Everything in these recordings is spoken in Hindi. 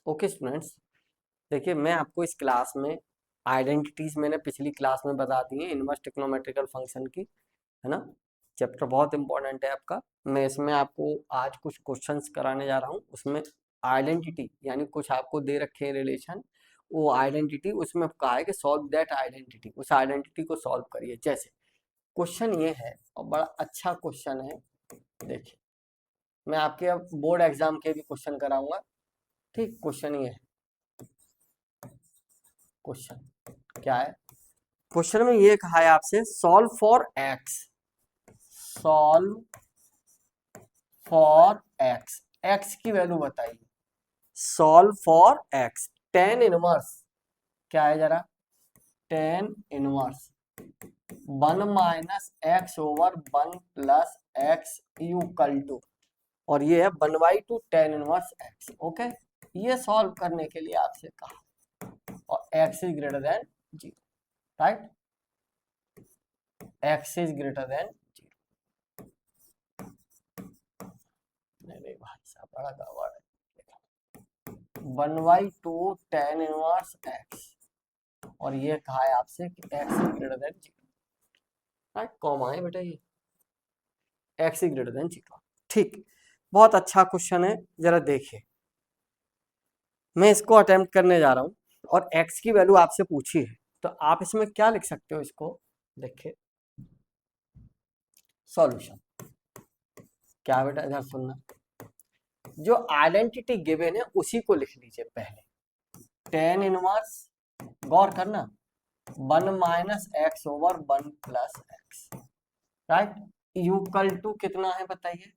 ओके स्टूडेंट्स, देखिए मैं आपको इस क्लास में आइडेंटिटीज मैंने पिछली क्लास में बता दी है इनवर्स ट्रिग्नोमेट्रिकल फंक्शन की, है ना। चैप्टर बहुत इंपॉर्टेंट है आपका। मैं इसमें आपको आज कुछ क्वेश्चंस कराने जा रहा हूँ। उसमें आइडेंटिटी यानी कुछ आपको दे रखे हैं रिलेशन, वो आइडेंटिटी उसमें कहा है कि सॉल्व दैट आइडेंटिटी, उस आइडेंटिटी को सॉल्व करिए। जैसे क्वेश्चन ये है और बड़ा अच्छा क्वेश्चन है। देखिए मैं आपके अब बोर्ड एग्जाम के भी क्वेश्चन कराऊंगा। ठीक, क्वेश्चन ये है। क्वेश्चन क्या है? क्वेश्चन में ये कहा है आपसे solve for X, solve for X, X की वैल्यू बताइए। Solve for X, tan inverse क्या है जरा, tan inverse 1 - x/1 + x equal to, और ये है 1/2 टेन इनवर्स एक्स। ओके, ये सॉल्व करने के लिए आपसे कहा, और x is greater than 0, right, x is greater than 0। नहीं भाई साहब, बड़ा गड़बड़ है। 1/2 टेन इनवर्स एक्स, और ये कहा है आपसे कि x is greater than 0, right, comma है बेटा, ये x इज ग्रेटर देन 0। ठीक, बहुत अच्छा क्वेश्चन है, जरा देखिए। मैं इसको अटेम्प्ट करने जा रहा हूं और x की वैल्यू आपसे पूछी है, तो आप इसमें क्या लिख सकते हो, इसको देखिए। सॉल्यूशन क्या बेटा, इधर सुनना, जो आइडेंटिटी गिवन है उसी को लिख लीजिए पहले। टेन इनवर्स, गौर करना, 1 - x/1 + x, right, equal to कितना है बताइए,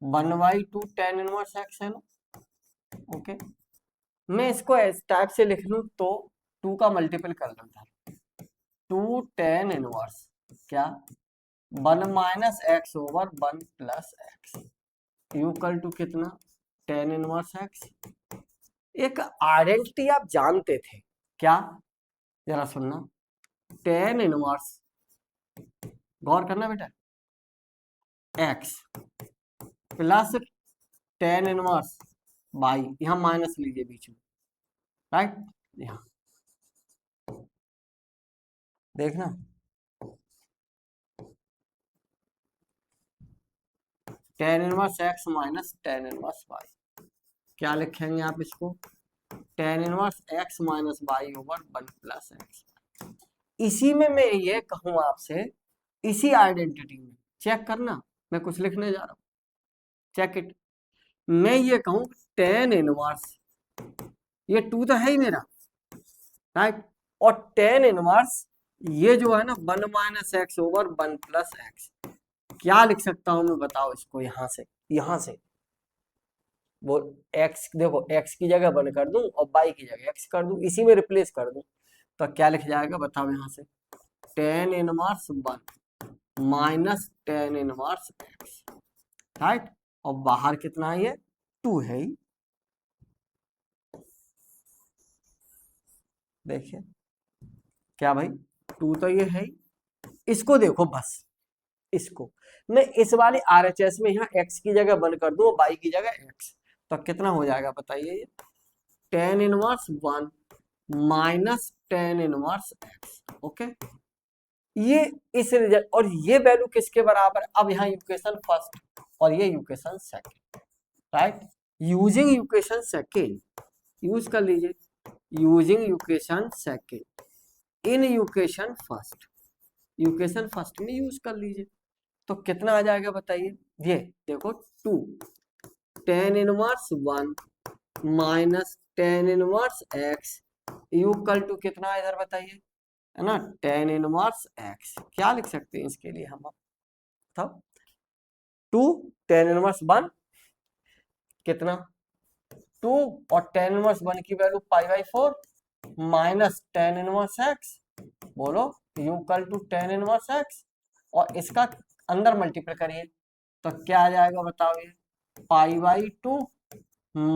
1/2 टेन इनवर्स x है ना। ओके, मैं इसको इस टाइप से लिख लूं तो 2 का मल्टीपल कर लो इधर, 2 टेन इनवर्स क्या, 1 - x/1 + x इक्वल टू कितना, टेन इनवर्स x। एक आइडेंटिटी आप जानते थे क्या, जरा सुनना, टेन इनवर्स, गौर करना बेटा, x plus tan inverse y, यहां माइनस लीजिए बीच में, राइट, यहां देखना, tan inverse x minus tan inverse y, क्या लिखेंगे आप इसको, tan inverse x minus y over 1 + x। इसी में मैं ये कहूं आपसे, इसी आइडेंटिटी में चेक करना, मैं कुछ लिखने जा रहा हूं, चेक इट। मैं ये कहूं टेन इनवर्स, ये 2 तो है ही मेरा, राइट, और टेन इनवर्स ये जो है ना 1 - x/1 + x, क्या लिख सकता हूं मैं, बताओ इसको, यहां से वो x, देखो x की जगह 1 कर दूं और y की जगह x कर दूं, इसी में रिप्लेस कर दूं, तो क्या लिख जाएगा बताओ, यहां से ten inverse 1 minus tan inverse x, right, और बाहर कितना है, ये 2 है ही। देखिए क्या भाई, 2 तो ये है ही। इसको देखो बस, इसको मैं इस वाले RHS में यहाँ x की जगह 1 कर दूं और y की जगह x, तो कितना हो जाएगा बताइए, ये ten inverse 1 minus tan inverse x। Okay, ये इस रिजल्ट, और ये वैल्यू किसके बराबर है, अब यहाँ इक्वेशन फर्स्ट और ये equation second, right, using equation second use कर लीजिए, using equation second in equation first में यूज कर लीजिए, तो कितना आ जाएगा बताइए, ये देखो 2 tan inverse 1 minus tan inverse x equal to कितना है इधर बताइए, है ना, टेन इनवर्स x। क्या लिख सकते हैं इसके लिए हम, तब 2 टेन इनवर्स 1 कितना 2, और टेन इनवर्स 1 की value π/4 minus tan inverse x, बोलो, equal to tan inverse x, और इसका अंदर मल्टीप्लाई करिए, तो क्या आ जाएगा बताओ, ये π/2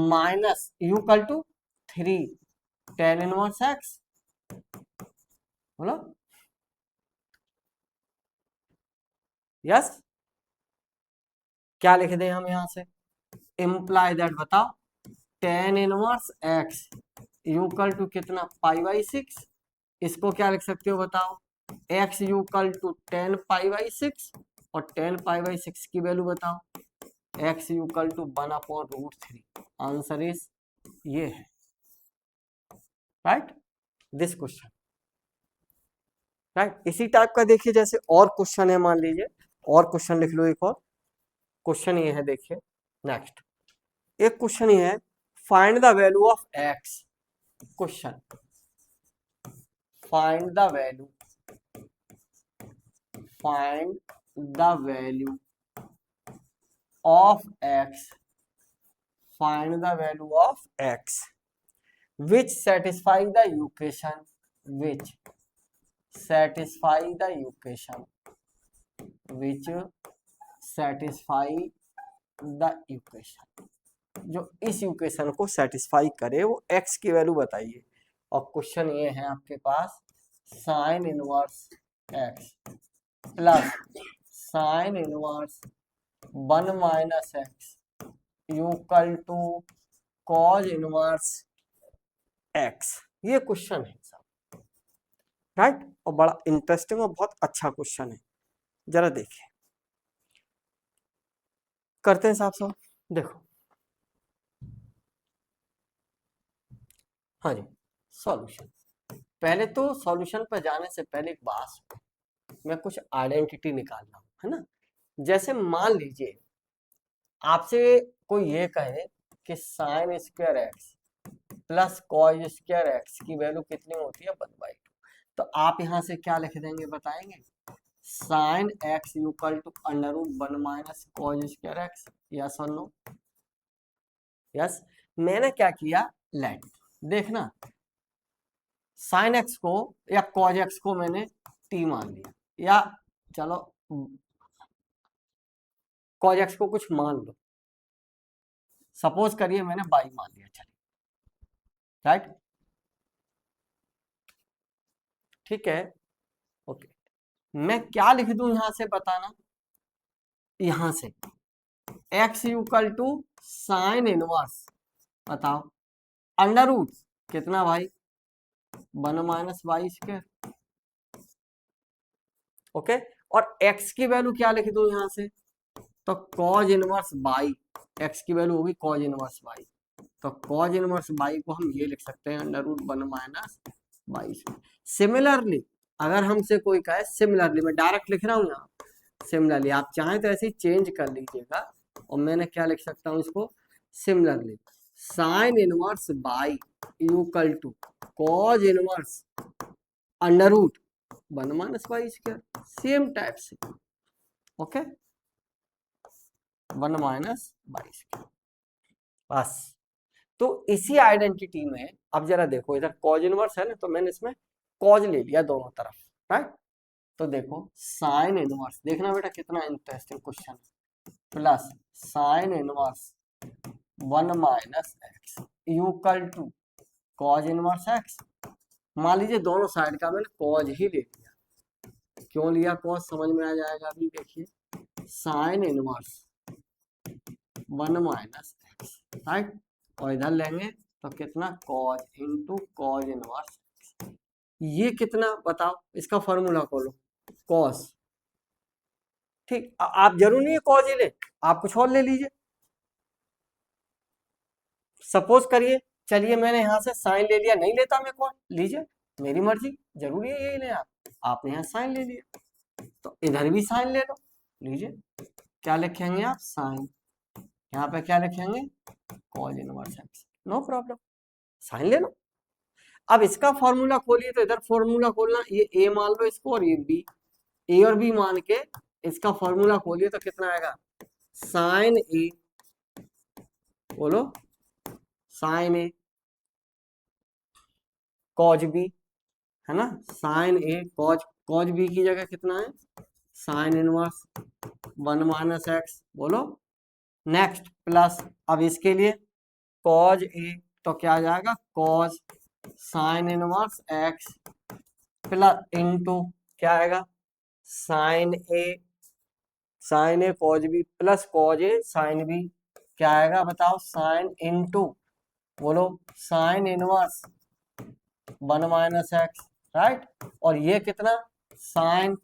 minus equal to 3 tan inverse x, बोलो यस। क्या लिख दें हम यहां से, इम्प्लाई दैट, बताओ tan inverse x equal to कितना पाई बाई सिक्स। इसको क्या लिख सकते हो बताओ, X equal to tan pi by six और टेन पाई बाई सिक्स की वैल्यू बताओ, X equal to 1/√3। Answer is ये है, राइट, दिस क्वेश्चन, राइट। इसी टाइप का देखिए जैसे और क्वेश्चन है, मान लीजिए और क्वेश्चन लिख लो। एक और क्वेश्चन ये है, देखिए नेक्स्ट एक क्वेश्चन ये है, find the value of x. Question, find the value, find the value of x, find the value of x which satisfy the equation, which satisfy the equation, which satisfy the equation, जो इस इक्वेशन को सेटिस्फाई करे वो x की वैल्यू बताइए। और क्वेश्चन ये है आपके पास, sine inverse x plus sine inverse 1 minus x equal to cos inverse x. ये क्वेश्चन है सब, राइट, और बड़ा इंटरेस्टिंग और बहुत अच्छा क्वेश्चन है। जरा देखिए करते हैं साहब साहब, देखो हाँ जी, सॉल्यूशन। पहले तो सॉल्यूशन पर जाने से पहले एक बात, मैं कुछ आइडेंटिटी निकाल रहा हूं, है ना। जैसे मान लीजिए आपसे कोई ये कहे कि sine square x plus cos square x की वैल्यू कितनी होती है 1/2, तो आप यहां से क्या लिख देंगे बताएंगे, sine X equal to √1 minus cos square X, yes और नो। यस, मैंने क्या किया, लेट देखना, साइन एक्स को या कॉज एक्स को मैंने टी मान लिया, या चलो कॉज एक्स को कुछ मान लो, सपोज करिए मैंने बाई मान लिया, चलिए, राइट, ठीक है, ओके। मैं क्या लिख दूं यहां से बताना, यहां से x equal to sine inverse, बताओ, अंडर रूट कितना भाई 1 माइनस वाई स्क्वायर, ओके। और x की वैल्यू क्या लिख दूं यहां से, तो कॉज इनवर्स बाई, x की वैल्यू होगी कॉज इनवर्स बाई, तो कॉज इनवर्स बाई को हम ये लिख सकते हैं √1 माइनस बाई स्क्वायर। सिमिलरली अगर हमसे कोई कहे, सिमिलरली मैं डायरेक्ट लिख रहा हूं यहाँ, सिमिलरली आप चाहें तो ऐसे ही चेंज कर लीजिएगा, और मैंने क्या लिख सकता हूं इसको, similarly sine inverse y equal to cos inverse √1 minus y square, same type से, ओके, 1 माइनस बाई स्क्वायर, बस। तो इसी आइडेंटिटी में अब जरा देखो, इधर कॉज इनवर्स है ना, तो मैंने इसमें कॉज ले लिया दोनों तरफ, राइट। तो देखो साइन इनवर्स, देखना बेटा कितना इंटरेस्टिंग क्वेश्चन है, plus sine inverse 1 minus x equal to cos inverse X. मान लीजिए दोनों साइड का मैंने कॉज ही ले लिया, क्यों लिया कॉज समझ में आ जाएगा अभी, देखिए sign inverse 1 minus x, right, और इधर लेंगे तो कितना कॉज इनटू कॉज इनवर्स, ये कितना बताओ, इसका फॉर्मूला खोलो, कॉस, ठीक, आप जरूर नहीं है कॉज ही ले, आप कुछ और ले लीजिए, सपोज करिए, चलिए मैंने यहां से साइन ले लिया, नहीं लेता मैं कॉज, लीजिए मेरी मर्जी, जरूरी है यही ले, आपने यहाँ साइन ले लिया, तो इधर भी साइन ले लो, लीजिए, क्या लिखेंगे आप, साइन, यहाँ पे क्या लिखेंगे, cos inverse X, no problem, sine ले लो। अब इसका फॉर्मूला खोलिए, तो इधर फॉर्मूला खोलना, ये ए मान लो इसको और ये बी, ए और बी मान के इसका फॉर्मूला खोलिए तो कितना आएगा, साइन ए, बोलो साइन ए कॉज बी, है ना, साइन ए कॉज, कॉज बी की जगह कितना है, साइन इनवर्स 1 माइनस एक्स, बोलो नेक्स्ट, प्लस अब इसके लिए कॉज ए, तो क्या आ जाएगा, cause sine inverse x plus into क्या आएगा, साइन ए कॉज बी प्लस कॉज ए साइन बी, क्या आएगा बताओ, साइन इनटू बोलो sign inverse 1 minus x, right. और ये कितना साइन,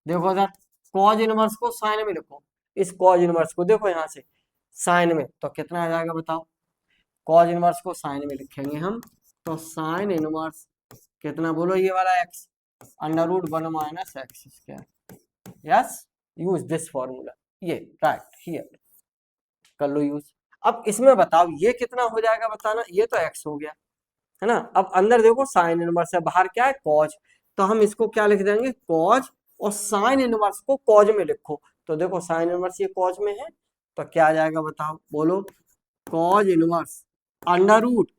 देखो इधर कॉज इनवर्स को साइन में लिखो, इस कॉज इनवर्स को देखो यहाँ से साइन में, तो कितना आ जाएगा बताओ। कॉज इनवर्स को साइन में लिखेंगे हम, तो साइन इनवर्स कितना बोलो, ये वाला X under root 1 minus X square. Yes, use this formula, ये राइट हियर कर लो यूज। अब इसमें बताओ ये कितना हो जाएगा बताना, ये तो एक्स हो गया है ना। अब अंदर देखो साइन इनवर्स है, बाहर क्या है कॉज, तो हम इसको क्या लिख देंगे कॉज, और साइन इनवर्स को कॉज में लिखो। तो देखो साइन इनवर्स ये कॉज में है, तो क्या आ जाएगा बताओ, बोलो कॉज इनवर्स अंडर रूट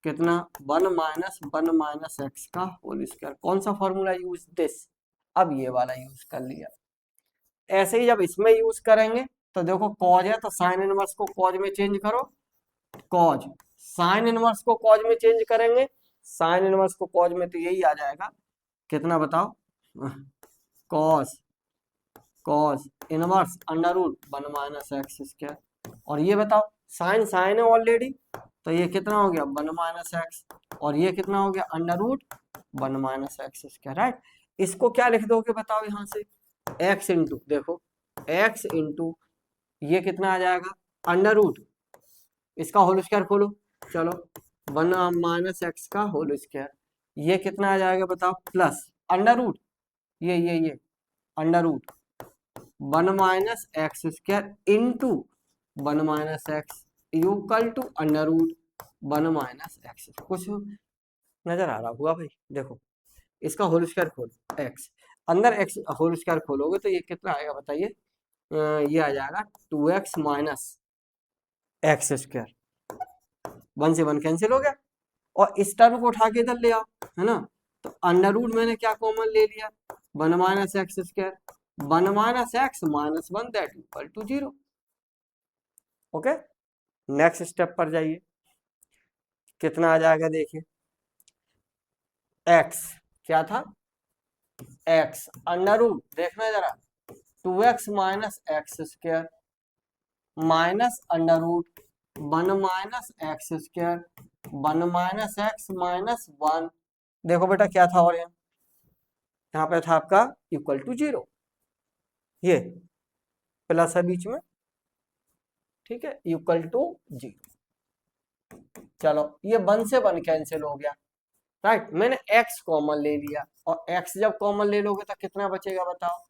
कितना 1 माइनस एक्स का होल स्क्वायर। कौन सा फॉर्मूला यूज दिस, अब ये वाला यूज कर लिया। ऐसे ही जब इसमें यूज करेंगे तो देखो कॉज है तो साइन इनवर्स को कॉज में चेंज करो, कॉज साइन इनवर्स को कॉज में चेंज करेंगे, साइन इनवर्स को कॉज में, तो यही आ जाएगा कितना बताओ, cos cos inverse under root 1 minus X square. और ये बताओ साइन साइन है ऑलरेडी, तो ये कितना हो गया 1 माइनस एक्स, और ये कितना हो गया under root 1 minus X square, right. इसको क्या लिख दोगे बताओ यहाँ से, एक्स इंटू, देखो एक्स इंटू ये कितना आ जाएगा अंडर रूट, इसका होल स्क्वायर खोलो, चलो 1 माइनस एक्स का होल स्क्वायर, ये कितना आ जाएगा बताओ, प्लस अंडर रूट ये under root 1 minus X square into 1 minus x equal to under root 1 minus X. कुछ नजर आ रहा होगा भाई, देखो इसका होल स्क्वायर खोलो, एक्स अंदर एक्स होल स्क्वायर खोलोगे तो ये कितना आएगा बताइए, ये आ जाएगा 2x माइनस एक्स स्क्वायर, 1 से 1 कैंसिल हो गया, और इस टर्म को उठा के इधर ले आओ, है ना। तो अंडर रूट मैंने क्या कॉमन ले लिया 1 minus X square, 1 minus X minus 1 that equal to 0। Okay, next step पर जाइए, कितना आ जाएगा देखिए, एक्स क्या था, एक्स अंडर रूट, देखना जरा 2x minus X square minus under root 1 minus X square 1 minus X minus 1। देखो बेटा क्या था, और यहाँ पे था आपका इक्वल टू 0, ये प्लस है बीच में, ठीक है, इक्वल टू 0। चलो ये 1 से 1 कैंसिल हो गया, राइट। मैंने x कॉमन ले लिया, और x जब कॉमन ले लोगे तो कितना बचेगा बताओ,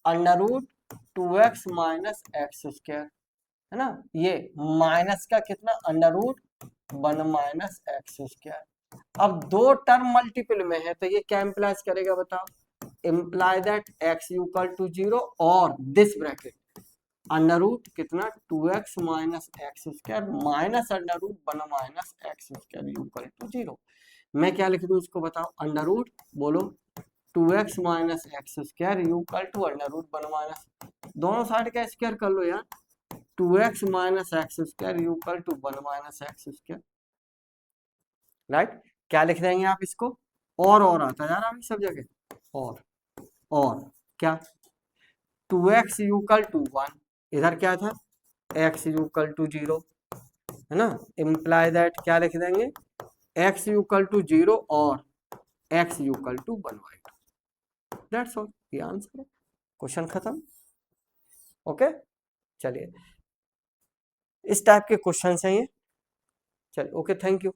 under root 2x minus X square, है ना, ये माइनस का कितना under root 1 minus X square. अब दो टर्म मल्टीपल में है तो ये क्या इम्प्लाइज करेगा बताओ, imply that x equal to 0 और दिस ब्रैकेट अंडर रूट कितना 2x minus X square minus under root 1 minus X square equal to 0। मैं क्या लिख दूं इसको बताओ, अंडर रूट बोलो 2x minus X square equal to under root 1 minus, दोनों साइड का स्क्वायर कर लो यार, 2x minus X square equal to 1 minus X square, right. क्या लिख देंगे आप इसको, और आता है यार अभी सब जगह, और क्या 2x इक्वल टू 1, इधर क्या था x इक्वल टू 0, है ना, इम्प्लाई दैट क्या लिख देंगे x इक्वल टू 0 और x equal to 1/2, that's all, ये आंसर है, क्वेश्चन खत्म। ओके, चलिए इस टाइप के क्वेश्चन हैं ये, चलिए ओके, थैंक यू।